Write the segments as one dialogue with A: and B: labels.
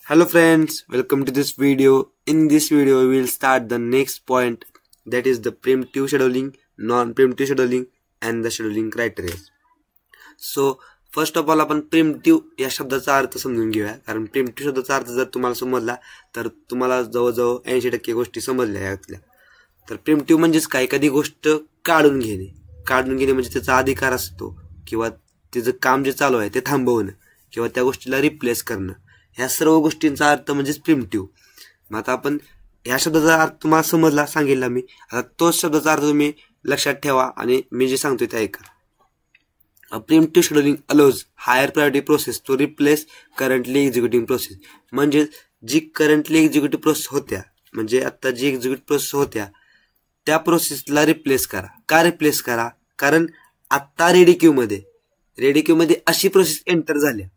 A: Hello friends, welcome to this video. In this video, we will start the next point, that is the preemptive scheduling, non-preemptive scheduling and the scheduling criteria. So first of all आपण preemptive या शब्दाचा अर्थ समजून घेऊया, कारण preemptive शब्दाचा अर्थ जर तुम्हाला समजला तर तुम्हाला जवळजवळ 80% गोष्टी समजल्या यातल्या. तर preemptive म्हणजेच काय, एखादी गोष्ट काढून घेणे म्हणजे त्याचा अधिकार असतो किंवा त्याचं काम जे चालू आहे ते थांबवणं किंवा त्या गोष्टीला रिप्लेस करणं, ह्या सर्व गोष्टींचा अर्थ म्हणजेच प्रिम्प्टिव्ह. मग आता आपण ह्या शब्दाचा अर्थ तुम्हाला समजला सांगितला मी, आता तोच शब्दाचा अर्थ तुम्ही लक्षात ठेवा आणि मी जे सांगतोय ते ऐका. Preemptive scheduling allows higher priority process to replace currently executing process. म्हणजे जी करंटली एक्झिक्युटिव्ह प्रोसेस होत्या, म्हणजे आता जी एक्झिक्युटिव्ह प्रोसेस होत्या त्या प्रोसेसला रिप्लेस करा. का रिप्लेस करा? कारण आता रेडी क्यू मध्ये अशी प्रोसेस एंटर झाल्या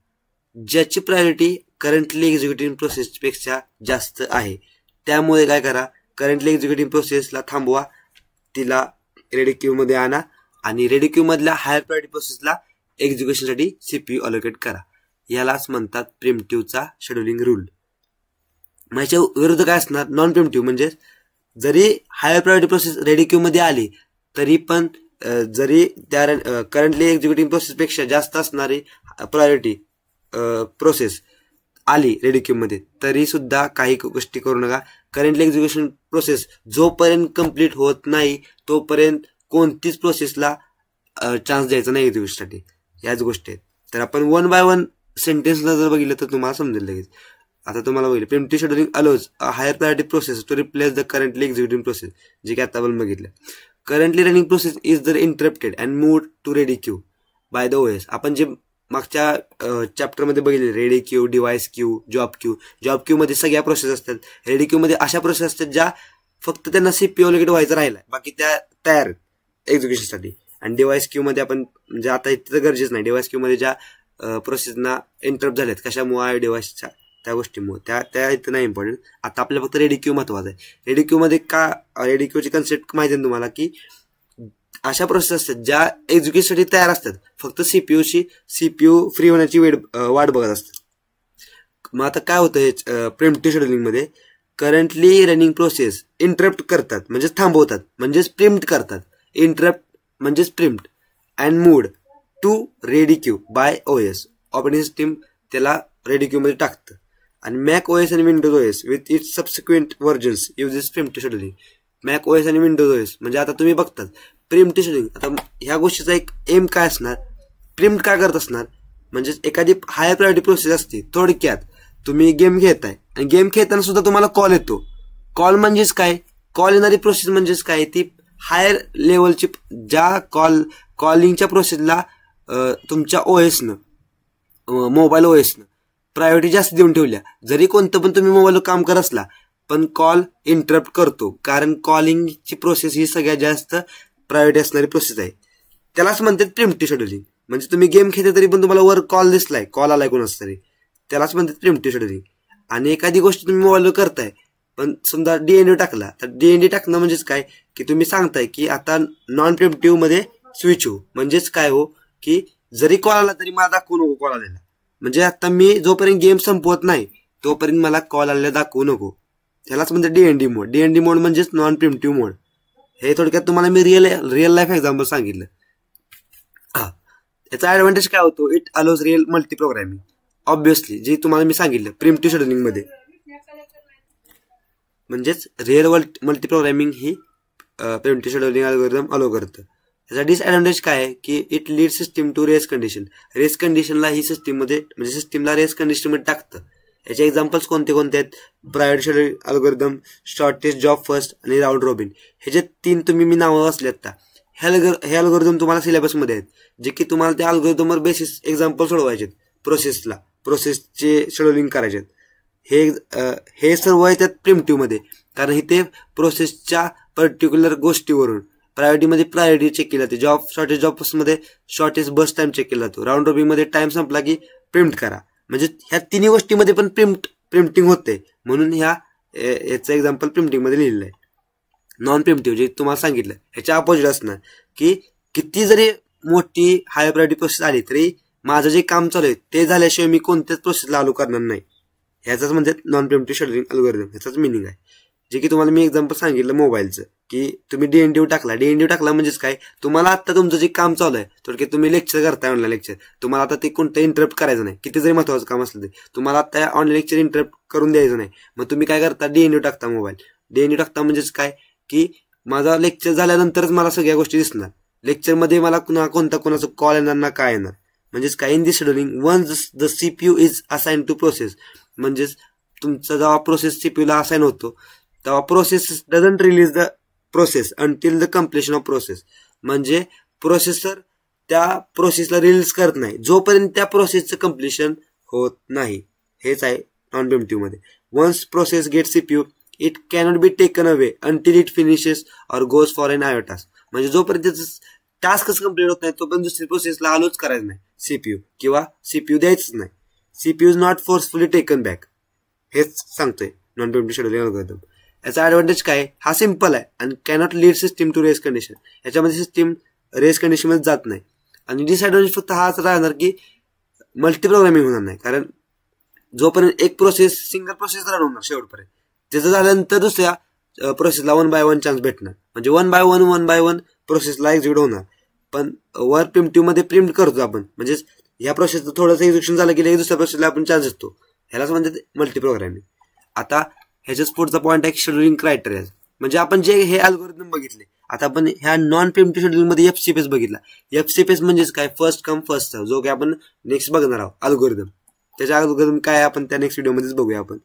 A: ज्याची प्रायोरिटी करंटली एक्झिक्युटिव्ह प्रोसेसपेक्षा जास्त आहे. त्यामुळे काय करा, करंटली एक्झिक्युटिव्ह प्रोसेसला थांबवा, तिला रेडी क्यू मध्ये आणा आणि रेडी क्यू मधल्या हायर प्रायोरिटी प्रोसेसला एक्झिक्युशनसाठी सीपीयू अलोकेट करा. यालाच म्हणतात प्रिम्प्टिव्हचा शेड्यूलिंग रूल. याच्या विरुद्ध काय असणार, नॉन प्रिम्प्टिव्ह. म्हणजे जरी higher priority process ready queue मध्ये आली तरी पण जरी त्या करंटली एक्झिक्युटिव्ह प्रोसेसपेक्षा जास्त असणारी प्रायोरिटी प्रोसेस आली रेडी क्यू मध्ये तरी सुद्धा काही गोष्टी करू नका. करंटली एक्झिक्युशन प्रोसेस जोपर्यंत कंप्लीट होत नाही तोपर्यंत कोणतीच प्रोसेसला चान्स द्यायचा नाही एक्झिक्युशनसाठी. याच गोष्टी आहेत. तर आपण वन बाय वन सेंटेन्सला जर बघितलं तर तुम्हाला समजेल लगेच. आता तुम्हाला बघितलं, preemptive scheduling allows a higher priority process to replace the currently executive process, जे की आता आपण बघितलं. करंटली रनिंग प्रोसेस इज जर interrupted and moved to ready queue by the OS. आपण जे मागच्या चॅप्टर मध्ये बघितले, ready queue, device queue, job queue मध्ये सगळ्या प्रोसेस असतात. रेडी क्यू मध्ये अशा प्रोसेस असतात ज्या फक्त त्यांना सीपीयू अलोकेट व्हायचं राहिलाय, बाकी त्या तयार एक्झिक्युशनसाठी. आणि डिव्हाइस क्यू मध्ये आपण म्हणजे आता इथं गरजेचं नाही, डिव्हाइस क्यू मध्ये ज्या प्रोसेसना इंटरप्ट झाल्यात कशामुळे, डिव्हाइसच्या त्या गोष्टीमुळे, त्या इथं नाही इम्पॉर्टंट. आता आपल्याला फक्त रेडी क्यू महत्वाचं आहे. रेडी क्यू मध्ये का, रेडी क्यूची कन्सेप्ट माहिती आहे तुम्हाला की अशा प्रोसेस असतात ज्या एक्झिक्युशनसाठी तयार असतात, फक्त सीपीयू फ्री होण्याची वाट बघत असतात. मग आता काय होतं हे प्रिम्प्टिव्ह शेड्यूलिंग मध्ये, करंटली रनिंग प्रोसेस इंटरप्ट करतात म्हणजेच थांबवतात, म्हणजेच प्रिम्प्ट करतात. इंटरप्ट म्हणजेच preempt and moved to ready queue by OS. Operating system त्याला रेडी क्यू मध्ये टाकतं. आणि मॅक ओएस आणि Windows OS with its subsequent versions uses preemptive scheduling. Mac OS आणि विंडोज ओएस म्हणजे आता तुम्ही बघतात प्रिम्प्टिव्ह शेड्यूलिंग. आता ह्या गोष्टीचा एक एम काय असणार, प्रिम्प्ट काय करत असणार, म्हणजे एखादी हायर प्रायोरिटी प्रोसेस असते. थोडक्यात तुम्ही गेम खेळताय आणि गेम खेळताना सुद्धा तुम्हाला कॉल येतो. कॉल म्हणजेच काय, कॉल येणारी प्रोसेस म्हणजेच काय, ती हायर लेवलची ज्या कॉलिंगच्या प्रोसेसला तुमच्या ओएसनं, मोबाईल ओएसनं प्रायोरिटी जास्त देऊन ठेवल्या. जरी कोणतं पण तुम्ही मोबाईलवर काम करत असला पण कॉल इंटरप्ट करतो, कारण कॉलिंगची प्रोसेस ही सगळ्यात जास्त प्रायोरिटी असणारी प्रोसेस आहे. त्यालाच म्हणतात प्रिम्प्टिव्ह शेड्यूलिंग. म्हणजे तुम्ही गेम खेळता तरी पण तुम्हाला वर कॉल दिसलाय, कॉल आलाय कोणाच तरी, त्यालाच म्हणतात प्रिम्प्टिव्ह शेड्यूलिंग. आणि एखादी गोष्ट तुम्ही मोबाईलवर करताय पण समजा डीएनडी टाकला, तर डीएनडी टाकणं म्हणजेच काय की तुम्ही सांगताय की आता नॉन प्रिम्प्टिव्ह मध्ये स्विच हो. म्हणजेच काय हो की जरी कॉल आला तरी मला दाखवू नको कॉल आलेला. म्हणजे आता मी जोपर्यंत गेम संपवत नाही तोपर्यंत मला कॉल आलेला दाखवू नको. त्यालाच म्हणजे डीएनडी मोड. डीएनडी मोड म्हणजेच नॉन प्रिम्प्टिव्ह मोड. हे थोडक्यात तुम्हाला मी रिअल लाईफ एक्झाम्पल सांगितलं. याचा ऍडव्हान्टेज काय होतो, it allows real multi programming. Obviously जे तुम्हाला मी सांगितलं प्रिम्प्टिव्ह शेड्यूलिंग मध्ये, म्हणजेच रिअल मल्टी प्रोग्रामिंग ही प्रिम्प्टिव्ह शेड्यूलिंग अल्गोरिदम अलो करतं. त्याचा डिसएडव्हान्टेज काय आहे की it lead system to race condition. Race कंडिशनला ही सिस्टीम मध्ये, म्हणजे सिस्टीमला रेस कंडिशन मध्ये टाकतं. याचे एक्झाम्पल्स कोणते आहेत, priority scheduling algorithm, shortest job first आणि राऊंड रॉबिन. हे जे तीन तुम्ही मी नावं वाचले आता, हे अल्गोरिदम तुम्हाला सिलेबसमध्ये आहेत, जे की तुम्हाला त्या अल्गोरिदमवर बेसिस एक्झाम्पल सोडवायचे, प्रोसेसचे शेड्यूलिंग करायचे. हे सर्व आहे त्यात प्रिम्प्टिव्ह मध्ये, कारण इथे प्रोसेसच्या पर्टिक्युलर गोष्टीवरून प्रायोरिटीमध्ये प्रायोरिटी चेक केली जाते. शॉर्टेज जॉब मध्ये शॉर्टेज बस टाइम चेक केला जातो. राऊंड रॉबिन मध्ये टाइम संपला की प्रिम्प्ट करा. म्हणजे ह्या तिन्ही गोष्टीमध्ये पण प्रिम्प्टिंग होते, म्हणून याचं एक्झाम्पल प्रिम्प्टिंग मध्ये लिहिलेलं आहे. नॉन प्रिम्प्टिव्ह जे तुम्हाला सांगितलं ह्याच्या अपोजिट असणार की किती जरी मोठी हायर प्रायोरिटी प्रोसेस आली तरी माझं जे काम चालू आहे ते झाल्याशिवाय मी कोणत्याच प्रोसेसला चालू करणार नाही. ह्याचाच म्हणजे नॉन प्रिम्प्टिव्ह शेड्युलिंग अल्गोरिदम, ह्याचाच मिनिंग आहे. जे की तुम्हाला मी एक्झाम्पल सांगितलं मोबाईलचं, की तुम्ही डीएनडीयू टाकला म्हणजेच काय, तुम्हाला आता तुमचं जे काम चालू आहे, थोडक्यात तुम्ही लेक्चर करताय ऑनलाईन लेक्चर, तुम्हाला आता ते कोणतं इंटरप्ट करायचं नाही, किती जरी महत्वाचं काम असलं ते तुम्हाला आता ऑनलाईन लेक्चर इंटरप्ट करून द्यायचं नाही. मग तुम्ही काय करता, डीएनडीयू टाकता डीएनडीयू टाकता म्हणजेच काय, की माझा लेक्चर झाल्यानंतरच मला सगळ्या गोष्टी दिसणार, लेक्चरमध्ये मला कोणाचा कॉल येणार ना काय येणार. म्हणजेच काय, in this scheduling once the CPU is assign to process, म्हणजेच तुमचा जेव्हा प्रोसेस सीपीयूला असाइन होतो तेव्हा process doesn't release the process until the completion of process. म्हणजे प्रोसेसर त्या प्रोसेसला रिलीज करत नाही जोपर्यंत त्या प्रोसेसचं कम्प्लिशन होत नाही. हेच आहे नॉन प्रिम्प्टिव्ह मध्ये. Once process get CPU it cannot be taken away until it finishes or goes for an I O task. म्हणजे जोपर्यंत टास्कच कम्प्लीट होत नाही तोपर्यंत दुसरी प्रोसेसला अलोच करायचं नाही सीपीयू, किंवा सीपीयू द्यायचंच नाही. CPU is not forcefully taken back, हेच सांगतोय नॉन प्रिम्प्टिव्ह शेड्युलिंग अल्गोरिदम. याचा ऍडव्हान्टेज काय, हा सिम्पल आहे आणि cannot lead system to race condition. याच्यामध्ये सिस्टीम रेस कंडिशन मध्ये जात नाही. आणि डिसएडव्हान्टेज फक्त हाच राहणार की मल्टी प्रोग्रामिंग होणार नाही, कारण जोपर्यंत एक प्रोसेस सिंगल प्रोसेस रन होणार शेवटपर्यंत, त्याचं झाल्यानंतर दुसऱ्या प्रोसेसला 1 by 1 चान्स भेटणार. म्हणजे 1 by 1 प्रोसेसला एक्झिक्यूट होणार. पण वर प्रिम्प्टिव्ह मध्ये प्रिम्प्ट करतो आपण, म्हणजे ह्या प्रोसेसचं थोडंसं एक्झिक्युशन झालं की दुसऱ्या प्रोसेसला आपण चान्स देतो. ह्यालाच म्हणजे मल्टी प्रोग्रामिंग. आता ह्याच्याच पुढचा पॉईंट आहे शेड्युलिंग क्रायटेरिया. म्हणजे आपण जे हे अल्गोरिदम बघितले, आता आपण ह्या नॉन प्रिम्प्टिव्ह शेड्युलिंग मध्ये एफसीपीएस बघितला. एफसीपीएस म्हणजेच काय, फर्स्ट कम फर्स्ट सर्व, जो की आपण नेक्स्ट बघणार आहोत अल्गोरिदम. त्याच्या अल्गोरिदम काय आहे आपण त्या नेक्स्ट व्हिडिओ मध्येच बघूया आपण.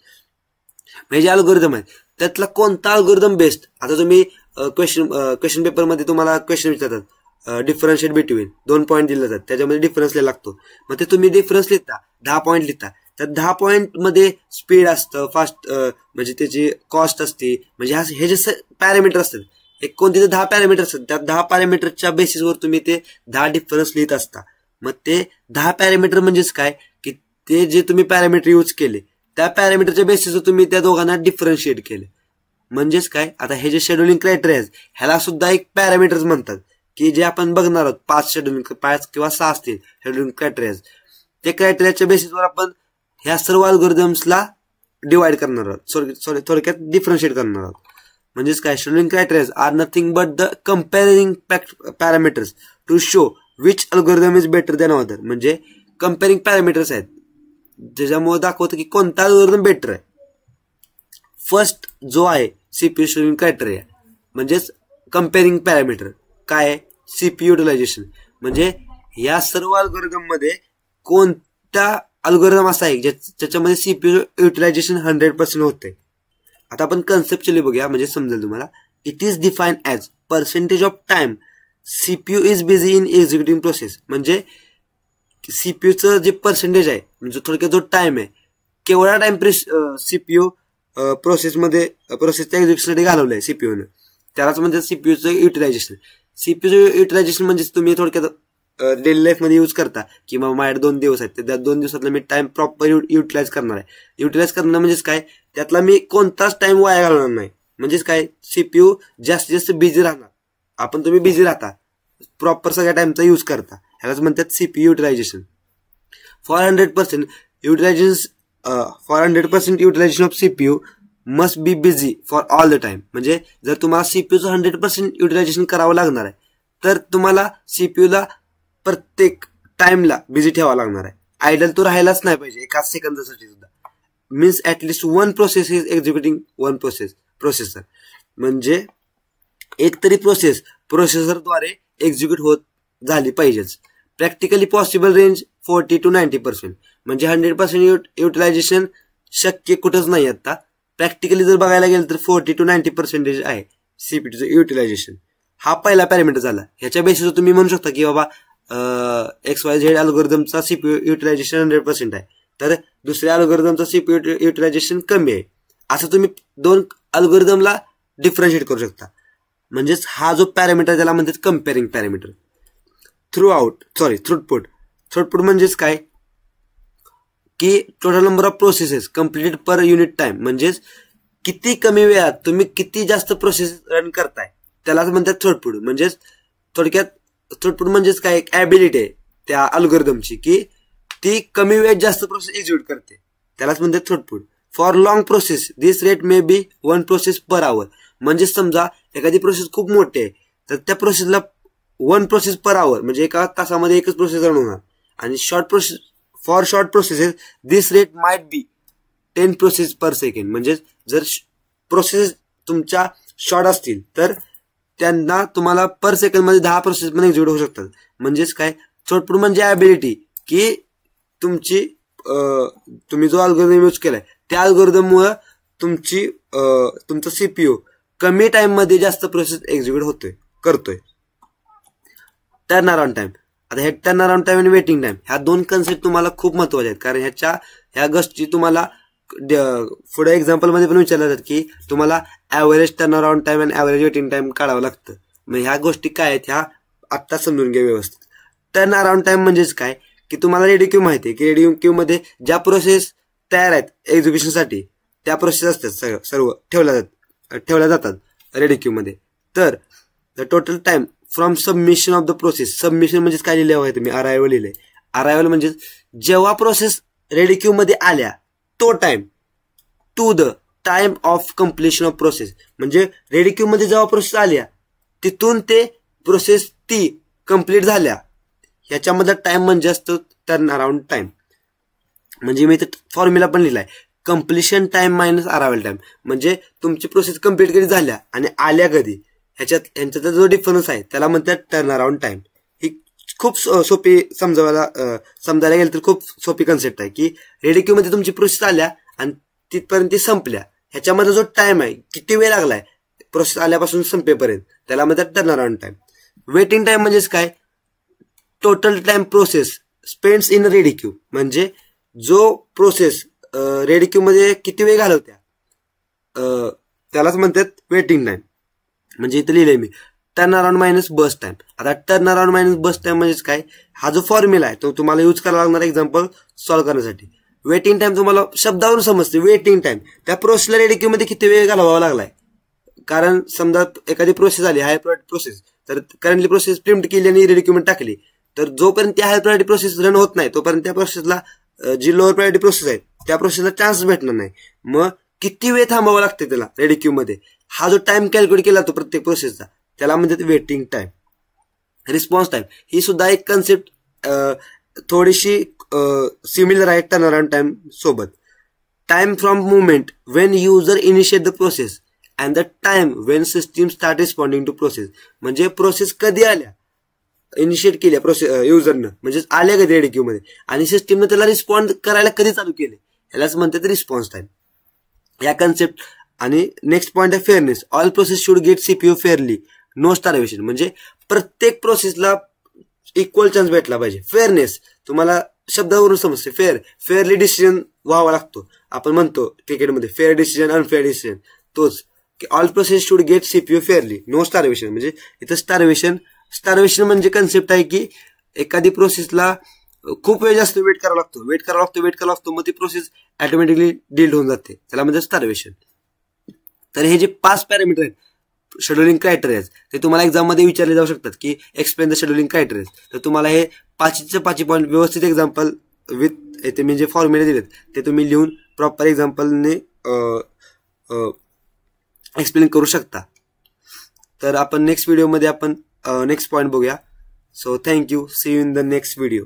A: म्हणजे जे अल्गोरिदम आहे त्यातला कोणता अल्गोरिदम बेस्ट. आता तुम्ही क्वेश्चन पेपरमध्ये तुम्हाला क्वेश्चन विचारतात, डिफरन्शिएट बिटवीन 2 पॉईंट दिले जातात, त्याच्यामध्ये डिफरन्स लिहायला लागतो. मग ते तुम्ही डिफरन्स लिहिता, 10 पॉईंट लिहिता, तर 10 पॉईंट मध्ये स्पीड असतं, फास्ट म्हणजे त्याची कॉस्ट असते, म्हणजे हे जे पॅरामीटर असतात, एक कोणते 10 पॅरामीटर असतात, त्या 10 पॅरामीटरच्या बेसिसवर तुम्ही ते 10 डिफरन्स लिहित असता. मग ते 10 पॅरामीटर म्हणजेच काय, की ते जे तुम्ही पॅरामीटर यूज केले त्या पॅरामीटरच्या बेसिसवर तुम्ही त्या दोघांना डिफरन्शिएट केले. म्हणजेच काय, आता हे जे शेड्युलिंग क्रायटेरिया ह्याला सुद्धा एक पॅरामीटर्स म्हणतात, की जे आपण बघणार आहोत 5 किंवा 6 असतील शेड्युलिंग क्रायटेरिया. त्या क्रायटेरियाच्या बेसिसवर आपण ह्या सर्व अल्गोरिदम्सला डिवाइड करणार आहोत, थोडक्यात डिफरन्शिएट करणार आहोत. म्हणजेच काय, scheduling criteria are nothing but the comparing parameters to show which algorithm is better than other. म्हणजे कंपेअरिंग पॅरामीटर्स आहेत ज्याच्यामुळे दाखवतं की कोणता अल्गोरिदम बेटर आहे. फर्स्ट जो आहे सीपीयू शेड्युलिंग क्रायटेरिया म्हणजेच कंपेअरिंग पॅरामीटर काय आहे, सीपीयू युटिलायझेशन. म्हणजे या सर्व अल्गोरिदम मध्ये कोणता अल्गोरिदम असा आहे ज्याच्यामध्ये सीपीयू युटिलायझेशन 100% होते. आता आपण कन्सेप्च्युअली बघूया, म्हणजे समजेल तुम्हाला. It is define as percentage of time CPU is busy in executing process. म्हणजे सीपीयूचं जे पर्सेंटेज आहे, म्हणजे थोडक्यात जो टाइम आहे, केवढा टाइम सीपीयू प्रोसेसच्या एक्झिक्युशनसाठी घालवलंय सीपीयूनं, त्यालाच म्हणजे सीपीयूचं युटिलायझेशन. सीपीयूचं युटिलायझेशन म्हणजे तुम्ही थोडक्यात डेली लाईफ मध्ये यूज करता, की मग माझ्याकडे 2 दिवस आहेत, त्या 2 दिवसातला मी टाइम प्रॉपर युटिलाइज करणार आहे. युटिलाइज करणं म्हणजेच काय, त्यातला मी कोणताच टाइम वाया घालवणार नाही. म्हणजेच काय, सीपीयू जास्तीत जास्त बिझी राहणार. तुम्ही बिझी राहता, प्रॉपर सगळ्या टाइमचा यूज करता, ह्यालाच म्हणतात CPU utilization. For 100% utilization of CPU must be busy for all the time. म्हणजे जर तुम्हाला सीपीयूचं 100% युटिलायझेशन करावं लागणार आहे तर तुम्हाला सीपीयूला प्रत्येक टाइमला बिझी ठेवावं लागणार आहे. आयडल तो राहायलाच नाही पाहिजे एका सेकंदासाठी सुद्धा. Means at least 1 process is executing 1 processor. म्हणजे एक तरी प्रोसेसरद्वारे एक्झिक्यूट होत झाली पाहिजेच. Practically possible range 40 to 90%. म्हणजे 100% युटिलायझेशन शक्य कुठंच नाही आता. प्रॅक्टिकली जर बघायला गेलं तर 40 to 90% आहे सीपीयूचं युटिलायझेशन. हा पहिला पॅरामीटर झाला. ह्याच्या बेसिसवर तुम्ही म्हणू शकता की बाबा XYZ अल्गोरिदमचा सीपीयू युटिलायझेशन 100% आहे, तर दुसऱ्या अल्गोरिदमचा सीपीयू युटिलायझेशन कमी आहे. असं तुम्ही 2 अल्गोरिदमला डिफरन्शिएट करू शकता. म्हणजेच हा जो पॅरामीटर त्याला म्हणतात कंपेअरिंग पॅरामीटर. थ्रूपुट म्हणजेच काय, की total number of processes completed per unit time. म्हणजेच किती कमी वेळात तुम्ही किती जास्त प्रोसेस रन करताय त्यालाच म्हणतात थ्रूपुट. म्हणजेच थोडक्यात थ्रूपुट म्हणजेच काय, एक ॲबिलिटी आहे त्या अल्गोरिदमची की ती कमी वेळात जास्त प्रोसेस एक्झिक्यूट करते. त्यालाच म्हणतात throughput. For long process this rate may be 1 process per hour. म्हणजे समजा एखादी प्रोसेस खूप मोठी आहे तर त्या प्रोसेसला 1 प्रोसेस पर आवर म्हणजे एका तासामध्ये एकच प्रोसेस रन होणार. आणि for short processes this rate might be 10 process per second. म्हणजे जर प्रोसेस तुमच्या शॉर्ट असतील तर त्यांना तुम्हाला पर सेकंड मध्ये 10 प्रोसेस पण एक्झिक्यूट होऊ शकतात. म्हणजेच काय, थ्रूपुट म्हणजे ॲबिलिटी की तुम्ही जो अल्गोरिदम यूज केलाय त्या अल्गोरिदममुळे तुमचा सीपीयू कमी टाइम मध्ये जास्त प्रोसेस एक्झिक्यूट करतोय. Turn around time. आता हे टर्न अराउंड टाइम आणि वेटिंग टाइम ह्या दोन कन्सेप्ट तुम्हाला खूप महत्वाचे आहेत, कारण ह्या गोष्टी तुम्हाला पुढे एक्झाम्पल मध्ये पण विचारल्या जातात की तुम्हाला ऍव्हरेज टर्न अराउंड टाइम आणि ऍव्हरेज वेटिंग टाइम काढावं लागतं. मग ह्या गोष्टी काय आहेत ह्या आत्ता समजून घ्या व्यवस्थित. टर्न अराउंड टाइम म्हणजेच काय की तुम्हाला रेडी क्यू माहिती आहे की रेडी क्यू मध्ये ज्या प्रोसेस तयार आहेत एक्झिक्युशनसाठी त्या प्रोसेस असतात सर्व ठेवल्या जातात रेडी क्यू मध्ये. तर the total time from submission of the process. Submission म्हणजे काय लिहिलं आहे तुम्ही, अरायवल लिहिलंय. अरायवल म्हणजे जेव्हा प्रोसेस रेडी क्यू मध्ये आल्या तो time to the time of completion of process. म्हणजे रेडी क्यू मध्ये जेव्हा प्रोसेस आल्या तिथून ते प्रोसेस ती कम्प्लीट झाल्या ह्याच्यामध्ये टाइम म्हणजे असतो टर्न अराउंड टाइम. म्हणजे मी इथे फॉर्म्युला पण लिहिलाय, completion time minus arrival time. म्हणजे तुमची प्रोसेस कम्प्लीट कधी झाल्या आणि आल्या कधी ह्यांच्यातला जो डिफरन्स आहे त्याला म्हणतात टर्न अराउंड टाइम. ही खूप सोपी समजायला गेलं तर खूप सोपी कन्सेप्ट आहे की रेडी क्यू मध्ये तुमची प्रोसेस आल्या आणि तिथपर्यंत ती संपल्या ह्याच्यामध्ये जो टाइम आहे किती वेळ लागलाय प्रोसेस आल्यापासून संपेपर्यंत त्याला म्हणतात turn around time. Waiting time म्हणजेच काय, total time process spends in ready queue. म्हणजे जो प्रोसेस रेडी क्यू मध्ये किती वेळ घालवत्या त्यालाच म्हणतात वेटिंग टाइम. म्हणजे इथे लिहिलंय मी टर्न अराउंड मायनस बस टाइम. आता टर्न अराउंड मायनस बस टाइम म्हणजेच काय, हा जो फॉर्म्युला आहे तो तुम्हाला यूज करावा लागणार एक्झाम्पल सॉल्व्ह करण्यासाठी. वेटिंग टाइम तुम्हाला शब्दावरून समजते. वेटिंग टाइम त्या प्रोसेसला रेडी क्यू मध्ये किती वेळ घालवावा लागलाय. कारण समजा एखादी प्रोसेस आली हाय प्रायोरिटी प्रोसेस, तर करंटली प्रोसेस प्रिंट केली आणि रेडी क्यू मध्ये टाकली, तर जोपर्यंत त्या हाय प्रायोरिटी प्रोसेस रन होत नाही तोपर्यंत त्या प्रोसेसला जी लोअर प्रायोरिटी प्रोसेस आहे त्या प्रोसेसला चान्स भेटणार नाही. मग किती वेळ थांबावं लागते त्याला रेडी क्यू मध्ये, हा जो टाइम कॅल्क्युलेट केला जातो प्रत्येक प्रोसेसचा त्याला म्हणतात वेटिंग टाइम. रिस्पॉन्स टाइम ही सुद्धा एक कन्सेप्ट थोडीशी सिमिलर आहे टर्न अराउंड टाइम सोबत. Time from movement when user initiate the process and the time when system start responding to process. म्हणजे प्रोसेस कधी आल्या इनिशिएट केल्या प्रोसेस युजरनं, म्हणजे आल्या कधी रेडी क्यू मध्ये आणि सिस्टीमनं त्याला रिस्पॉन्ड करायला कधी चालू केले यालाच म्हणतात रिस्पॉन्स टाइम. या कन्सेप्ट. आणि नेक्स्ट पॉइंट आहे fairness. All process should get CPU fairly, no starvation. म्हणजे प्रत्येक प्रोसेसला इक्वल चान्स भेटला पाहिजे. फेअरनेस तुम्हाला शब्दावरून समजते. फेअरली डिसिजन व्हावा लागतो. आपण म्हणतो क्रिकेटमध्ये फेअर डिसिजन अनफेअर डिसिजन, तोच की all process should get CPU fairly, no starvation. म्हणजे इथं स्टार्वेशन म्हणजे कन्सेप्ट आहे की एखादी प्रोसेसला खूप वेळ जास्त वेट करावा लागतो मग ती प्रोसेस ऑटोमॅटिकली डिलीट होऊन जाते, त्याला म्हणजे स्टार्वेशन. तर हे जे 5 पॅरामीटर आहेत शेड्युलिंग क्रायटेरिया ते तुम्हाला एक्झाम मध्ये विचारले जाऊ शकतात की एक्सप्लेन द शेड्युलिंग क्रायटेरिया. तर तुम्हाला हे 5 पॉईंट व्यवस्थित एक्झाम्पल विथ येथे मी जे फॉर्म्युले दिलेत ते तुम्ही लिहून प्रॉपर एक्झाम्पलने एक्सप्लेन करू शकता. तर आपण नेक्स्ट व्हिडिओमध्ये आपण नेक्स्ट पॉईंट बघूया. So thank you. See you in the next video.